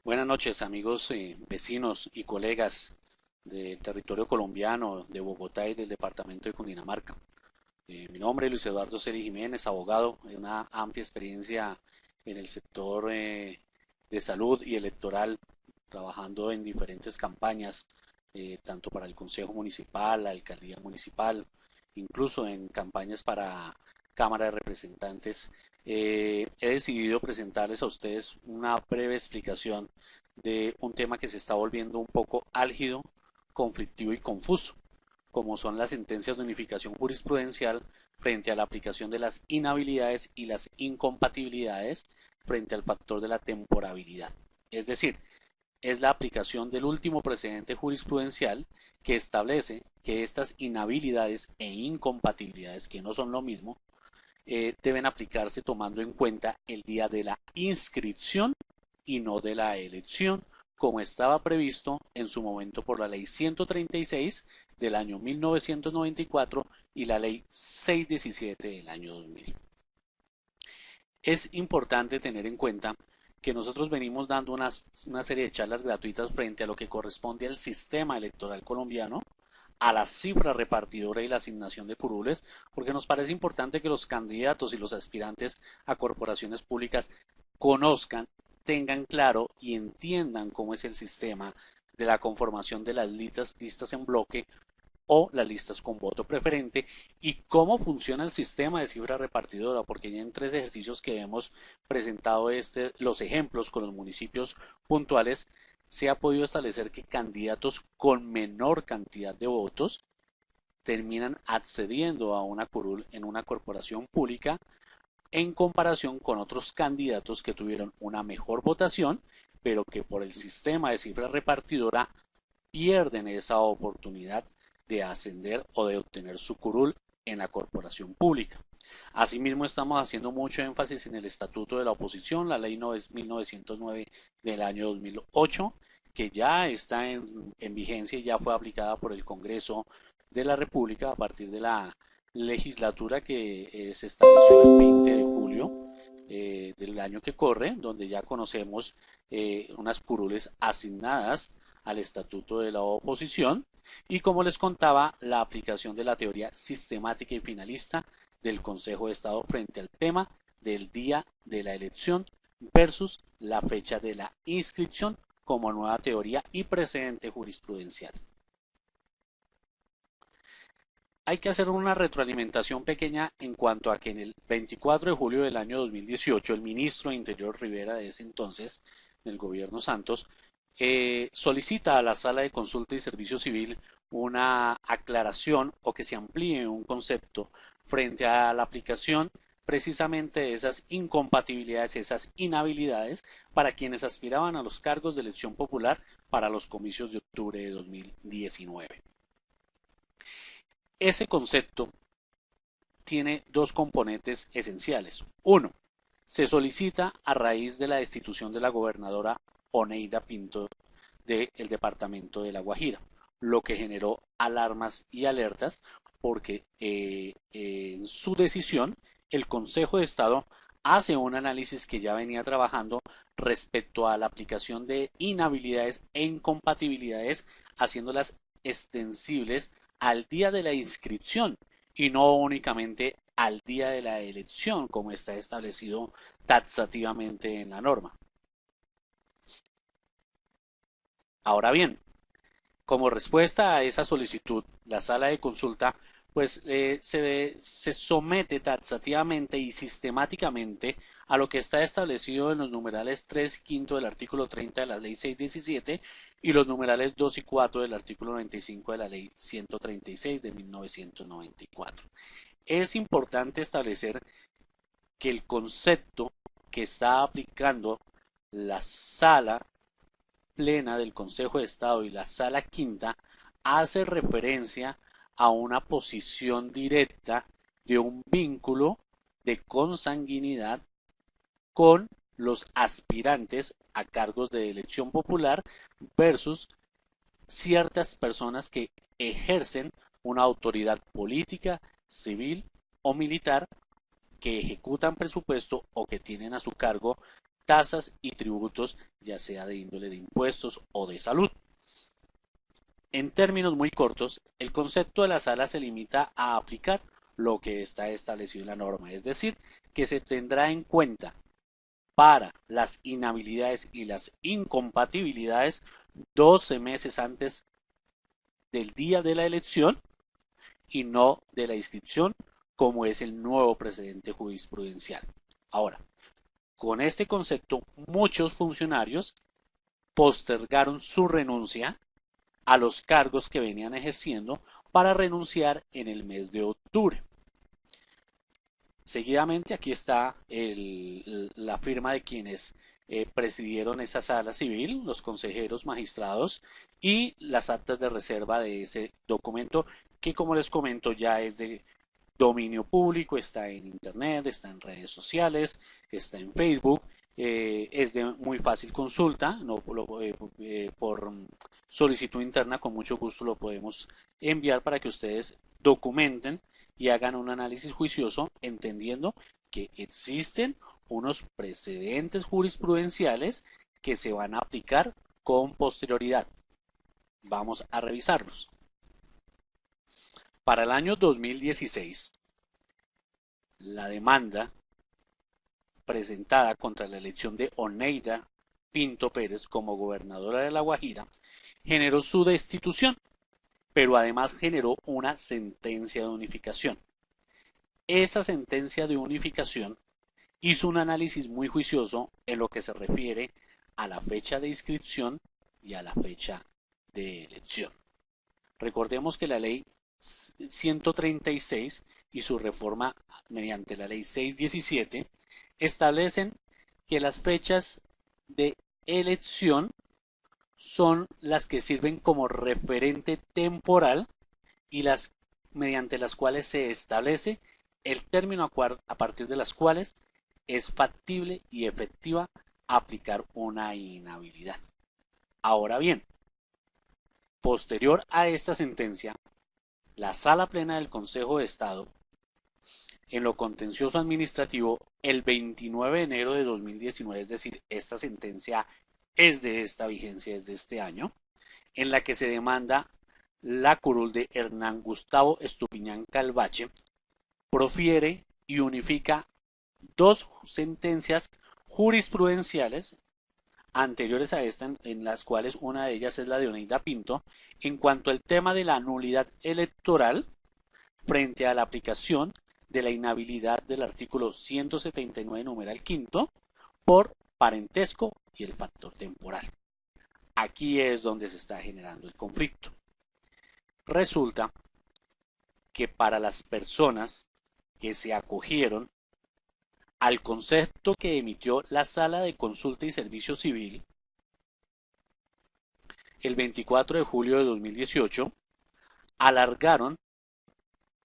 Buenas noches, amigos, vecinos y colegas del territorio colombiano, de Bogotá y del departamento de Cundinamarca. Mi nombre es Luis Eduardo Celi Jiménez, abogado de una amplia experiencia en el sector de salud y electoral, trabajando en diferentes campañas, tanto para el Consejo Municipal, la Alcaldía Municipal, incluso en campañas para Cámara de Representantes. He decidido presentarles a ustedes una breve explicación de un tema que se está volviendo un poco álgido, conflictivo y confuso, como son las sentencias de unificación jurisprudencial frente a la aplicación de las inhabilidades y las incompatibilidades frente al factor de la temporabilidad. Es decir, es la aplicación del último precedente jurisprudencial que establece que estas inhabilidades e incompatibilidades, que no son lo mismo, deben aplicarse tomando en cuenta el día de la inscripción y no de la elección, como estaba previsto en su momento por la Ley 136 del año 1994 y la Ley 617 del año 2000. Es importante tener en cuenta que nosotros venimos dando una serie de charlas gratuitas frente a lo que corresponde al sistema electoral colombiano, a la cifra repartidora y la asignación de curules, porque nos parece importante que los candidatos y los aspirantes a corporaciones públicas conozcan, tengan claro y entiendan cómo es el sistema de la conformación de las listas en bloque o las listas con voto preferente y cómo funciona el sistema de cifra repartidora, porque ya en tres ejercicios que hemos presentado los ejemplos con los municipios puntuales, se ha podido establecer que candidatos con menor cantidad de votos terminan accediendo a una curul en una corporación pública en comparación con otros candidatos que tuvieron una mejor votación, pero que por el sistema de cifra repartidora pierden esa oportunidad de ascender o de obtener su curul en la corporación pública. Asimismo, estamos haciendo mucho énfasis en el Estatuto de la Oposición, la Ley 1909 del año 2008, que ya está en vigencia y ya fue aplicada por el Congreso de la República a partir de la legislatura que se estableció el 20 de julio del año que corre, donde ya conocemos unas curules asignadas al Estatuto de la Oposición y, como les contaba, la aplicación de la teoría sistemática y finalista del Consejo de Estado frente al tema del día de la elección versus la fecha de la inscripción como nueva teoría y precedente jurisprudencial. Hay que hacer una retroalimentación pequeña en cuanto a que en el 24 de julio del año 2018 el ministro de Interior Rivera de ese entonces, del gobierno Santos, solicita a la Sala de Consulta y Servicio Civil una aclaración o que se amplíe un concepto frente a la aplicación precisamente de esas incompatibilidades, esas inhabilidades para quienes aspiraban a los cargos de elección popular para los comicios de octubre de 2019. Ese concepto tiene dos componentes esenciales. Uno, se solicita a raíz de la destitución de la gobernadora Oneida Pinto del departamento de La Guajira, lo que generó alarmas y alertas porque en su decisión el Consejo de Estado hace un análisis que ya venía trabajando respecto a la aplicación de inhabilidades e incompatibilidades, haciéndolas extensibles al día de la inscripción y no únicamente al día de la elección, como está establecido taxativamente en la norma. Ahora bien, como respuesta a esa solicitud, la sala de consulta se somete taxativamente y sistemáticamente a lo que está establecido en los numerales 3 y 5 del artículo 30 de la ley 617 y los numerales 2 y 4 del artículo 95 de la ley 136 de 1994. Es importante establecer que el concepto que está aplicando la sala plena del Consejo de Estado y la Sala Quinta hace referencia a una posición directa de un vínculo de consanguinidad con los aspirantes a cargos de elección popular versus ciertas personas que ejercen una autoridad política, civil o militar, que ejecutan presupuesto o que tienen a su cargo tasas y tributos, ya sea de índole de impuestos o de salud. En términos muy cortos, el concepto de la sala se limita a aplicar lo que está establecido en la norma, es decir, que se tendrá en cuenta para las inhabilidades y las incompatibilidades 12 meses antes del día de la elección y no de la inscripción, como es el nuevo precedente jurisprudencial. Ahora, con este concepto, muchos funcionarios postergaron su renuncia a los cargos que venían ejerciendo para renunciar en el mes de octubre. Seguidamente aquí está la firma de quienes presidieron esa sala civil, los consejeros, magistrados y las actas de reserva de ese documento que, como les comento, ya es de dominio público, está en internet, está en redes sociales, está en Facebook, es de muy fácil consulta, no, por solicitud interna con mucho gusto lo podemos enviar para que ustedes documenten y hagan un análisis juicioso entendiendo que existen unos precedentes jurisprudenciales que se van a aplicar con posterioridad. Vamos a revisarlos. Para el año 2016, la demanda presentada contra la elección de Oneida Pinto Pérez como gobernadora de La Guajira generó su destitución, pero además generó una sentencia de unificación. Esa sentencia de unificación hizo un análisis muy juicioso en lo que se refiere a la fecha de inscripción y a la fecha de elección. Recordemos que la ley 136 y su reforma mediante la ley 617 establecen que las fechas de elección son las que sirven como referente temporal y las mediante las cuales se establece el término a partir de las cuales es factible y efectiva aplicar una inhabilidad. Ahora bien, posterior a esta sentencia, la Sala Plena del Consejo de Estado, en lo contencioso administrativo, el 29 de enero de 2019, es decir, esta sentencia es de esta vigencia, es de este año, en la que se demanda la curul de Hernán Gustavo Estupiñán Calvache, profiere y unifica dos sentencias jurisprudenciales anteriores a esta, en las cuales una de ellas es la de Oneida Pinto, en cuanto al tema de la nulidad electoral frente a la aplicación de la inhabilidad del artículo 179 numeral quinto por parentesco y el factor temporal. Aquí es donde se está generando el conflicto. Resulta que para las personas que se acogieron al concepto que emitió la Sala de Consulta y Servicio Civil el 24 de julio de 2018, alargaron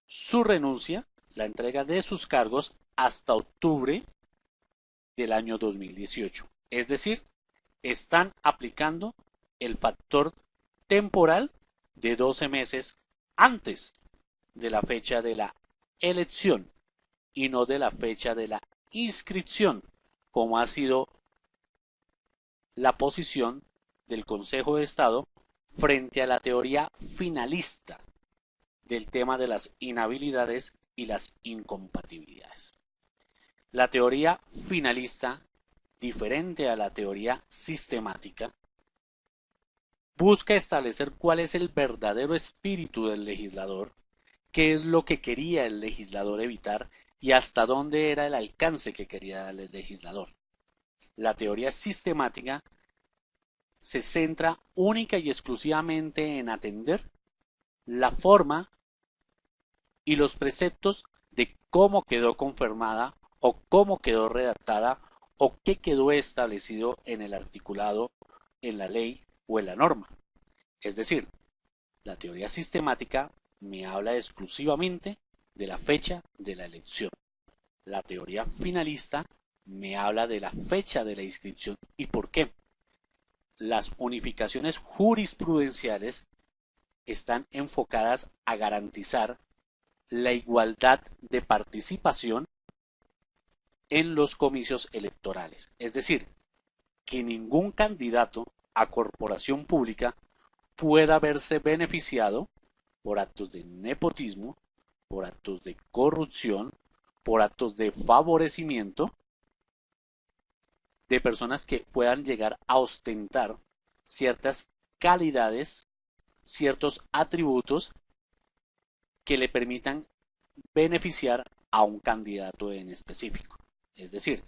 su renuncia, la entrega de sus cargos, hasta octubre del año 2018. Es decir, están aplicando el factor temporal de 12 meses antes de la fecha de la elección y no de la fecha de la inscripción, como ha sido la posición del Consejo de Estado frente a la teoría finalista del tema de las inhabilidades y las incompatibilidades. La teoría finalista, diferente a la teoría sistemática, busca establecer cuál es el verdadero espíritu del legislador, qué es lo que quería el legislador evitar y hasta dónde era el alcance que quería dar el legislador. La teoría sistemática se centra única y exclusivamente en atender la forma y los preceptos de cómo quedó confirmada o cómo quedó redactada o qué quedó establecido en el articulado, en la ley o en la norma. Es decir, la teoría sistemática me habla exclusivamente de la fecha de la elección. La teoría finalista me habla de la fecha de la inscripción. ¿Y por qué? Las unificaciones jurisprudenciales están enfocadas a garantizar la igualdad de participación en los comicios electorales. Es decir, que ningún candidato a corporación pública pueda verse beneficiado por actos de nepotismo, por actos de corrupción, por actos de favorecimiento de personas que puedan llegar a ostentar ciertas calidades, ciertos atributos que le permitan beneficiar a un candidato en específico. Es decir,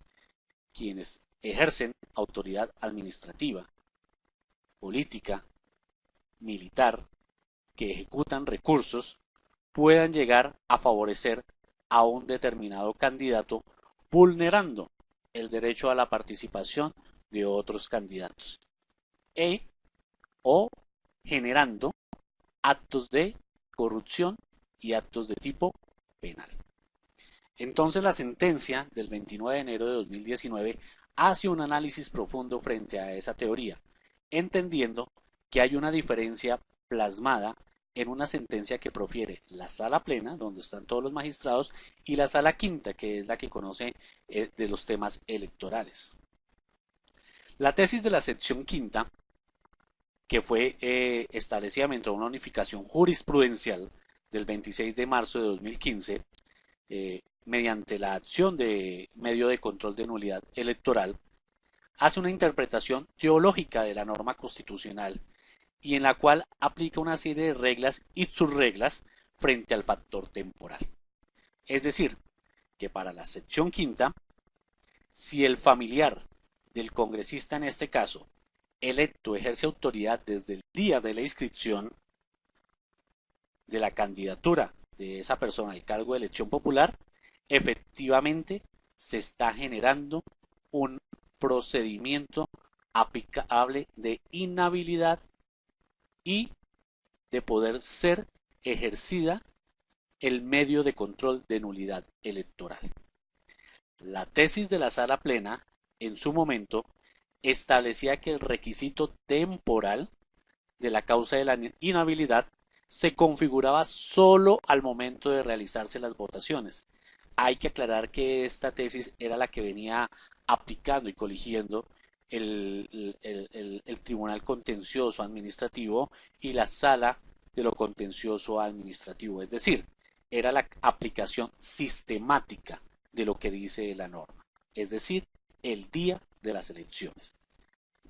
quienes ejercen autoridad administrativa, política, militar, que ejecutan recursos, puedan llegar a favorecer a un determinado candidato, vulnerando el derecho a la participación de otros candidatos o generando actos de corrupción y actos de tipo penal. Entonces la sentencia del 29 de enero de 2019 hace un análisis profundo frente a esa teoría, entendiendo que hay una diferencia plasmada en una sentencia que profiere la sala plena, donde están todos los magistrados, y la sala quinta, que es la que conoce de los temas electorales. La tesis de la sección quinta, que fue establecida mediante una unificación jurisprudencial del 26 de marzo de 2015, mediante la acción de medio de control de nulidad electoral, hace una interpretación teológica de la norma constitucional y en la cual aplica una serie de reglas y subreglas frente al factor temporal. Es decir, que para la sección quinta, si el familiar del congresista en este caso electo ejerce autoridad desde el día de la inscripción de la candidatura de esa persona al cargo de elección popular, efectivamente se está generando un procedimiento aplicable de inhabilidad y de poder ser ejercida el medio de control de nulidad electoral. La tesis de la sala plena, en su momento, establecía que el requisito temporal de la causa de la inhabilidad se configuraba solo al momento de realizarse las votaciones. Hay que aclarar que esta tesis era la que venía aplicando y coligiendo el Tribunal Contencioso Administrativo y la Sala de lo Contencioso Administrativo. Es decir, era la aplicación sistemática de lo que dice la norma. Es decir, el día de las elecciones.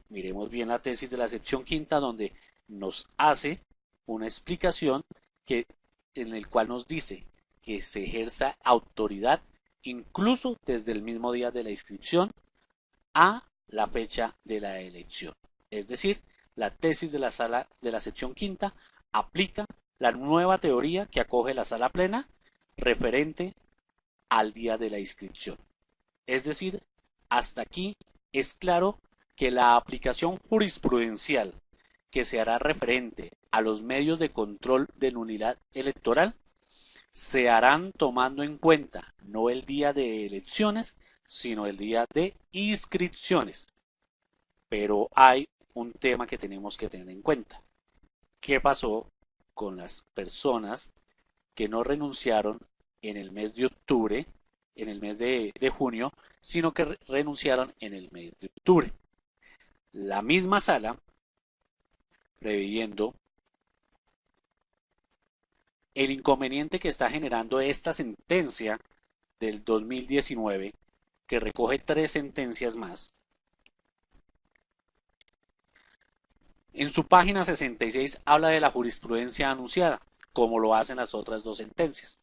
Miremos bien la tesis de la sección quinta donde nos hace una explicación en el cual nos dice que se ejerza autoridad incluso desde el mismo día de la inscripción a la fecha de la elección. Es decir, la tesis de la sala de la sección quinta aplica la nueva teoría que acoge la sala plena referente al día de la inscripción. Es decir, hasta aquí es claro que la aplicación jurisprudencial que se hará referente a los medios de control de nulidad electoral se harán tomando en cuenta no el día de elecciones, sino el día de inscripciones. Pero hay un tema que tenemos que tener en cuenta. ¿Qué pasó con las personas que no renunciaron en el mes de octubre, en el mes de junio, sino que renunciaron en el mes de octubre? La misma sala, previendo el inconveniente que está generando esta sentencia del 2019, que recoge 3 sentencias más, en su página 66 habla de la jurisprudencia anunciada, como lo hacen las otras 2 sentencias.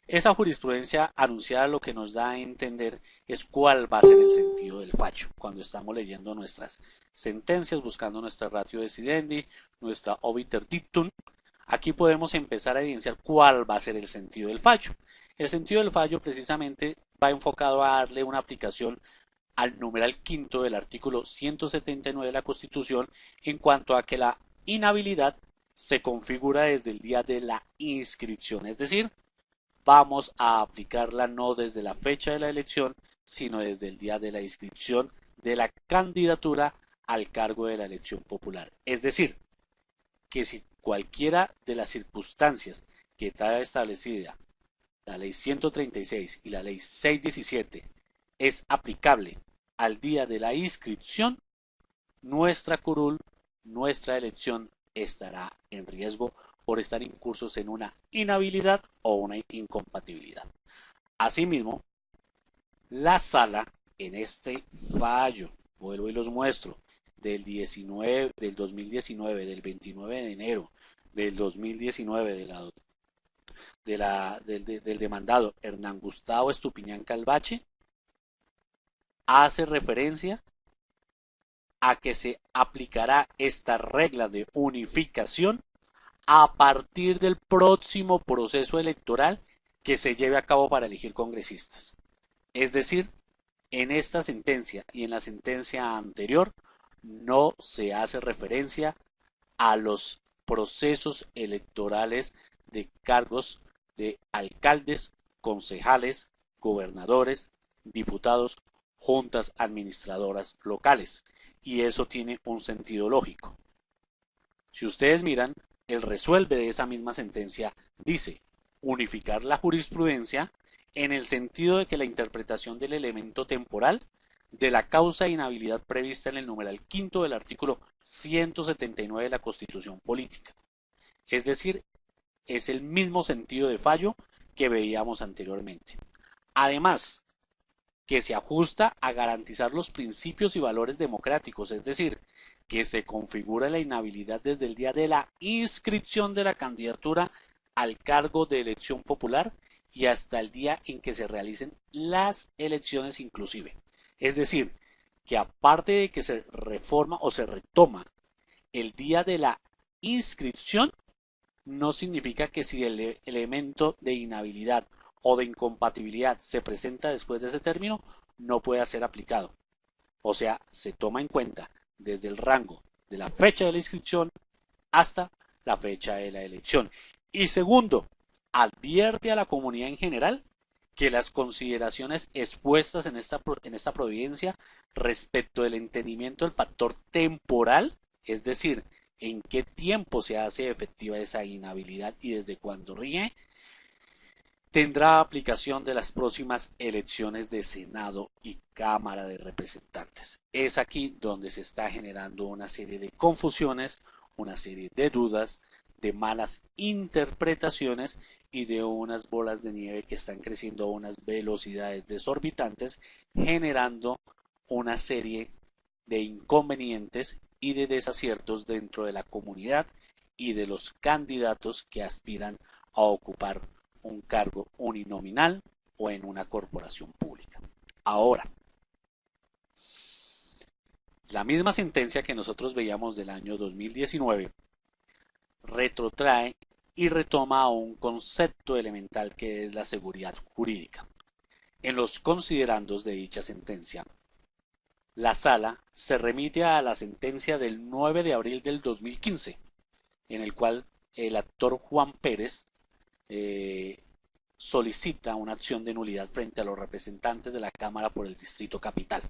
Esa jurisprudencia anunciada lo que nos da a entender es cuál va a ser el sentido del fallo cuando estamos leyendo nuestras sentencias, buscando nuestra ratio decidendi, nuestra obiter dictum. Aquí podemos empezar a evidenciar cuál va a ser el sentido del fallo. El sentido del fallo precisamente va enfocado a darle una aplicación al numeral quinto del artículo 179 de la Constitución en cuanto a que la inhabilidad se configura desde el día de la inscripción, es decir, vamos a aplicarla no desde la fecha de la elección, sino desde el día de la inscripción de la candidatura al cargo de la elección popular. Es decir, que si cualquiera de las circunstancias que está establecida la ley 136 y la ley 617 es aplicable al día de la inscripción, nuestra curul, nuestra elección estará en riesgo por estar incursos en una inhabilidad o una incompatibilidad. Asimismo, la sala en este fallo, vuelvo y los muestro, del 2019, del 29 de enero del 2019 del demandado Hernán Gustavo Estupiñán Calvache, hace referencia a que se aplicará esta regla de unificación a partir del próximo proceso electoral que se lleve a cabo para elegir congresistas. Es decir, en esta sentencia y en la sentencia anterior no se hace referencia a los procesos electorales de cargos de alcaldes, concejales, gobernadores, diputados, juntas administradoras locales. Y eso tiene un sentido lógico. Si ustedes miran, el resuelve de esa misma sentencia dice unificar la jurisprudencia en el sentido de que la interpretación del elemento temporal de la causa de inhabilidad prevista en el numeral quinto del artículo 179 de la Constitución Política. Es decir, es el mismo sentido de fallo que veíamos anteriormente. Además, que se ajusta a garantizar los principios y valores democráticos, es decir, que se configura la inhabilidad desde el día de la inscripción de la candidatura al cargo de elección popular y hasta el día en que se realicen las elecciones inclusive. Es decir, que aparte de que se reforma o se retoma el día de la inscripción, no significa que si el elemento de inhabilidad o de incompatibilidad se presenta después de ese término, no pueda ser aplicado. O sea, se toma en cuenta desde el rango de la fecha de la inscripción hasta la fecha de la elección. Y segundo, advierte a la comunidad en general que las consideraciones expuestas en esta providencia respecto del entendimiento del factor temporal, es decir, en qué tiempo se hace efectiva esa inhabilidad y desde cuándo rige, tendrá aplicación de las próximas elecciones de Senado y Cámara de Representantes. Es aquí donde se está generando una serie de confusiones, una serie de dudas, de malas interpretaciones y de unas bolas de nieve que están creciendo a unas velocidades desorbitantes, generando una serie de inconvenientes y de desaciertos dentro de la comunidad y de los candidatos que aspiran a ocupar un cargo uninominal o en una corporación pública. Ahora, la misma sentencia que nosotros veíamos del año 2019 retrotrae y retoma a un concepto elemental que es la seguridad jurídica. En los considerandos de dicha sentencia, la sala se remite a la sentencia del 9 de abril del 2015, en el cual el actor Juan Pérez solicita una acción de nulidad frente a los representantes de la Cámara por el Distrito Capital.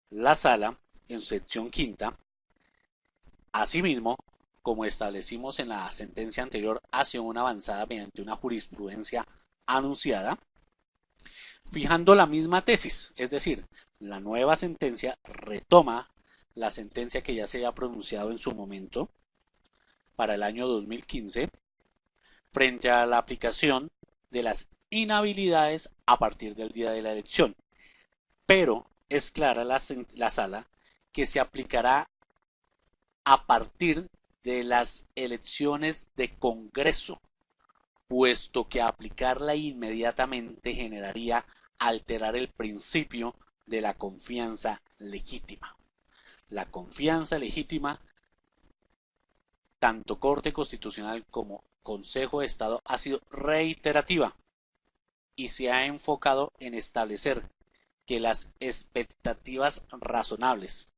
La sala, en su sección quinta, asimismo, como establecimos en la sentencia anterior, hace una avanzada mediante una jurisprudencia anunciada, fijando la misma tesis, es decir, la nueva sentencia retoma la sentencia que ya se había pronunciado en su momento para el año 2015 frente a la aplicación de las inhabilidades a partir del día de la elección. Pero es clara la sala que se aplicará a partir de las elecciones de Congreso, puesto que aplicarla inmediatamente generaría alterar el principio de la confianza legítima. La confianza legítima, tanto Corte Constitucional como Consejo de Estado, ha sido reiterativa y se ha enfocado en establecer que las expectativas razonables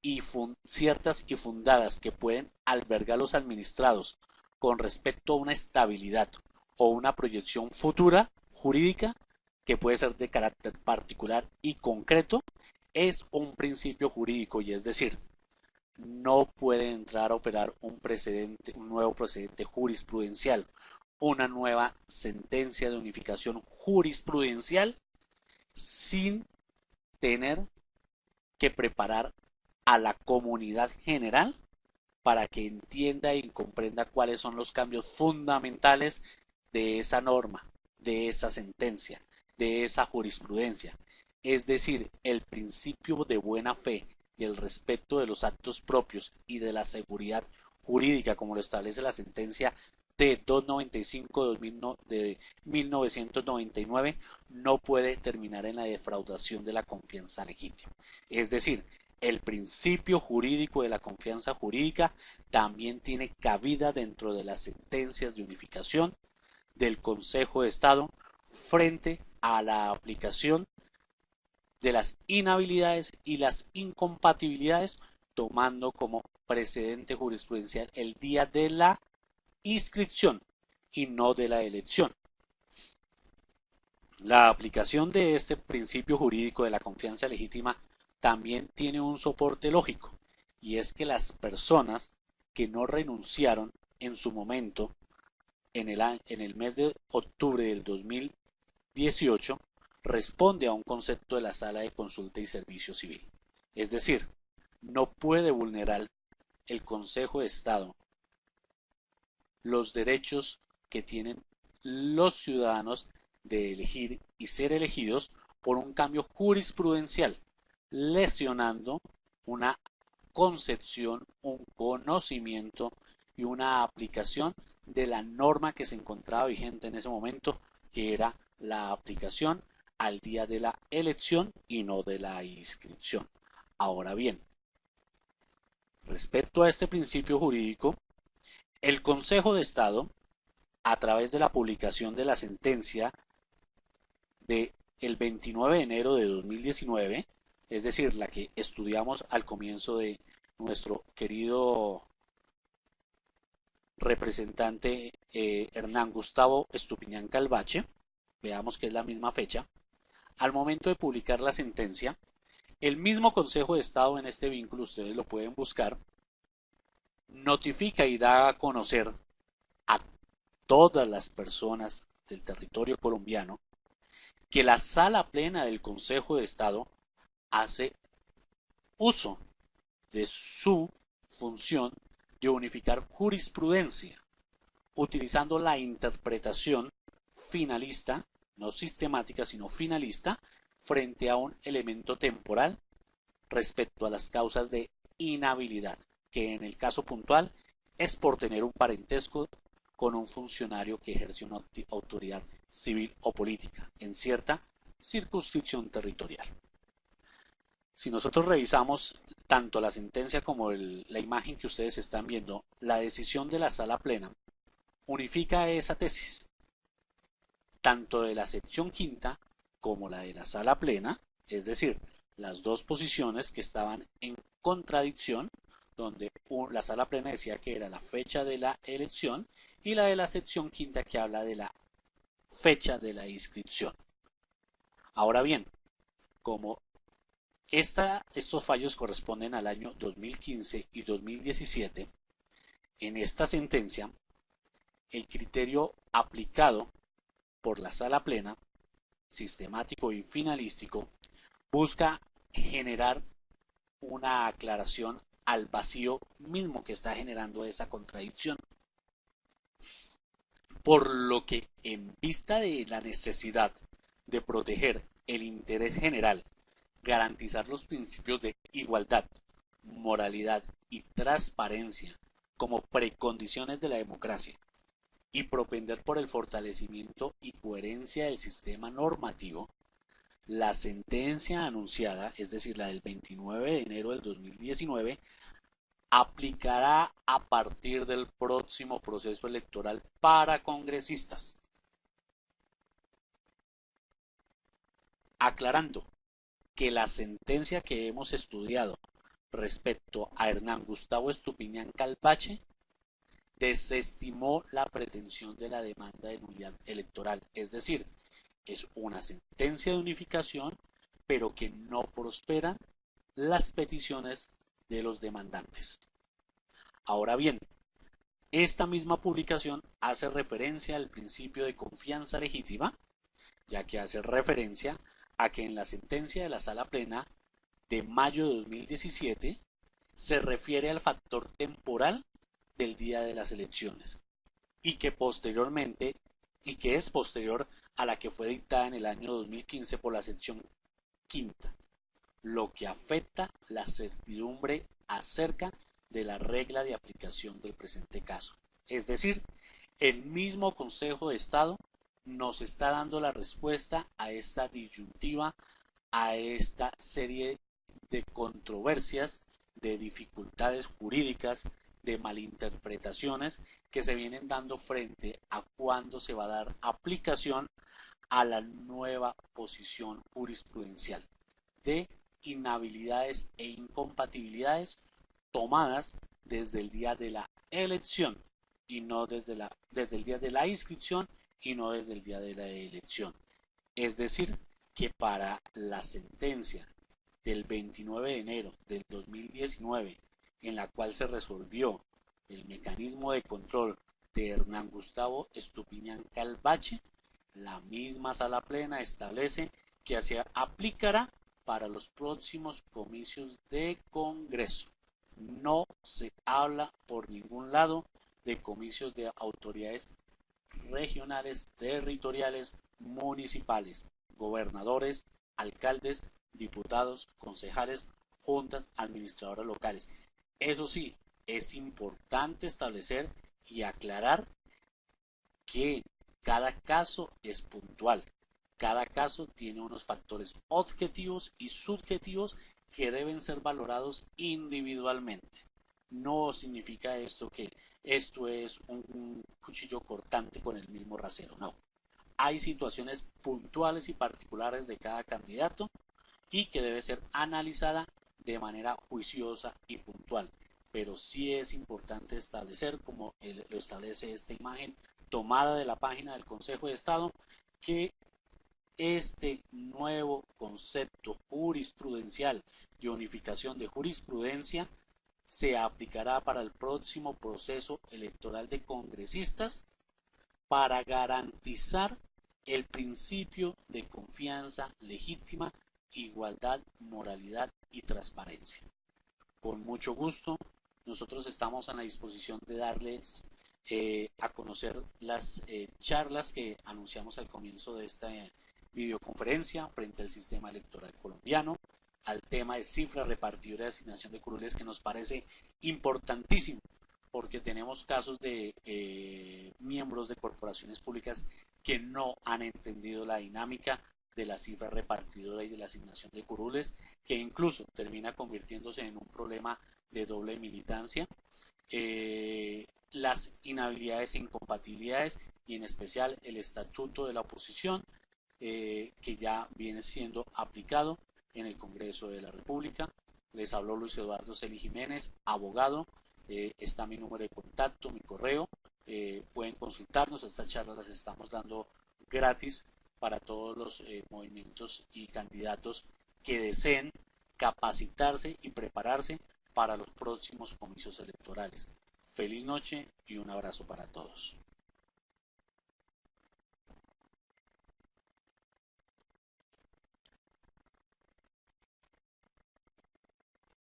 y ciertas y fundadas que pueden albergar los administrados con respecto a una estabilidad o una proyección futura jurídica que puede ser de carácter particular y concreto es un principio jurídico, y es decir, no puede entrar a operar un nuevo precedente jurisprudencial, una nueva sentencia de unificación jurisprudencial sin tener que preparar a la comunidad general para que entienda y comprenda cuáles son los cambios fundamentales de esa norma, de esa sentencia, de esa jurisprudencia. Es decir, el principio de buena fe y el respeto de los actos propios y de la seguridad jurídica, como lo establece la sentencia T295 de 1999, no puede terminar en la defraudación de la confianza legítima. Es decir, el principio jurídico de la confianza jurídica también tiene cabida dentro de las sentencias de unificación del Consejo de Estado frente a la aplicación de las inhabilidades y las incompatibilidades, tomando como precedente jurisprudencial el día de la inscripción y no de la elección. La aplicación de este principio jurídico de la confianza legítima también tiene un soporte lógico, y es que las personas que no renunciaron en su momento en el mes de octubre del 2018 responde a un concepto de la Sala de Consulta y Servicio Civil. Es decir, no puede vulnerar el Consejo de Estado los derechos que tienen los ciudadanos de elegir y ser elegidos por un cambio jurisprudencial, lesionando una concepción, un conocimiento y una aplicación de la norma que se encontraba vigente en ese momento, que era la aplicación al día de la elección y no de la inscripción. Ahora bien, respecto a este principio jurídico, el Consejo de Estado, a través de la publicación de la sentencia de el 29 de enero de 2019, es decir, la que estudiamos al comienzo de nuestro querido representante Hernán Gustavo Estupiñán Calvache, veamos que es la misma fecha, al momento de publicar la sentencia, el mismo Consejo de Estado en este vínculo, ustedes lo pueden buscar, notifica y da a conocer a todas las personas del territorio colombiano que la Sala Plena del Consejo de Estado hace uso de su función de unificar jurisprudencia, utilizando la interpretación finalista, no sistemática, sino finalista, frente a un elemento temporal respecto a las causas de inhabilidad, que en el caso puntual es por tener un parentesco con un funcionario que ejerce una autoridad civil o política en cierta circunscripción territorial. Si nosotros revisamos tanto la sentencia como la imagen que ustedes están viendo, la decisión de la Sala Plena unifica esa tesis, tanto de la sección quinta como la de la Sala Plena, es decir, las dos posiciones que estaban en contradicción, donde la Sala Plena decía que era la fecha de la elección y la de la sección quinta que habla de la fecha de la inscripción. Ahora bien, como estos fallos corresponden al año 2015 y 2017, en esta sentencia, el criterio aplicado por la Sala Plena, sistemático y finalístico, busca generar una aclaración al vacío mismo que está generando esa contradicción. Por lo que, en vista de la necesidad de proteger el interés general, garantizar los principios de igualdad, moralidad y transparencia como precondiciones de la democracia y propender por el fortalecimiento y coherencia del sistema normativo, la sentencia anunciada, es decir, la del 29 de enero del 2019, aplicará a partir del próximo proceso electoral para congresistas. Aclarando que la sentencia que hemos estudiado respecto a Hernán Gustavo Estupiñán Calvache desestimó la pretensión de la demanda de nulidad electoral, es decir, es una sentencia de unificación, pero que no prosperan las peticiones de los demandantes. Ahora bien, esta misma publicación hace referencia al principio de confianza legítima, ya que hace referencia a que en la sentencia de la Sala Plena de mayo de 2017 se refiere al factor temporal del día de las elecciones y que posteriormente y que es posterior a la que fue dictada en el año 2015 por la sección quinta, lo que afecta la certidumbre acerca de la regla de aplicación del presente caso. Es decir, el mismo Consejo de Estado nos está dando la respuesta a esta disyuntiva, a esta serie de controversias, de dificultades jurídicas, de malinterpretaciones que se vienen dando frente a cuándo se va a dar aplicación a la nueva posición jurisprudencial de inhabilidades e incompatibilidades tomadas desde el día de la elección y no desde el día de la inscripción y no desde el día de la elección. Es decir, que para la sentencia del 29 de enero del 2019, en la cual se resolvió el mecanismo de control de Hernán Gustavo Estupiñán Calvache, la misma Sala Plena establece que se aplicará para los próximos comicios de Congreso. No se habla por ningún lado de comicios de autoridades regionales, territoriales, municipales, gobernadores, alcaldes, diputados, concejales, juntas, administradoras locales. Eso sí, es importante establecer y aclarar que cada caso es puntual. Cada caso tiene unos factores objetivos y subjetivos que deben ser valorados individualmente. No significa esto que esto es un cuchillo cortante con el mismo rasero, no. Hay situaciones puntuales y particulares de cada candidato y que debe ser analizada de manera juiciosa y puntual. Pero sí es importante establecer, como lo establece esta imagen tomada de la página del Consejo de Estado, que este nuevo concepto jurisprudencial de unificación de jurisprudencia se aplicará para el próximo proceso electoral de congresistas para garantizar el principio de confianza legítima, igualdad, moralidad y transparencia. Con mucho gusto, nosotros estamos a la disposición de darles a conocer las charlas que anunciamos al comienzo de esta videoconferencia frente al sistema electoral colombiano, al tema de cifra repartidora de asignación de curules, que nos parece importantísimo porque tenemos casos de miembros de corporaciones públicas que no han entendido la dinámica de la cifra repartidora y de la asignación de curules, que incluso termina convirtiéndose en un problema de doble militancia. Las inhabilidades e incompatibilidades y en especial el estatuto de la oposición, que ya viene siendo aplicado en el Congreso de la República. Les habló Luis Eduardo Celi Jiménez, abogado. Está mi número de contacto, mi correo. Pueden consultarnos. Estas charlas las estamos dando gratis para todos los movimientos y candidatos que deseen capacitarse y prepararse para los próximos comicios electorales. Feliz noche y un abrazo para todos.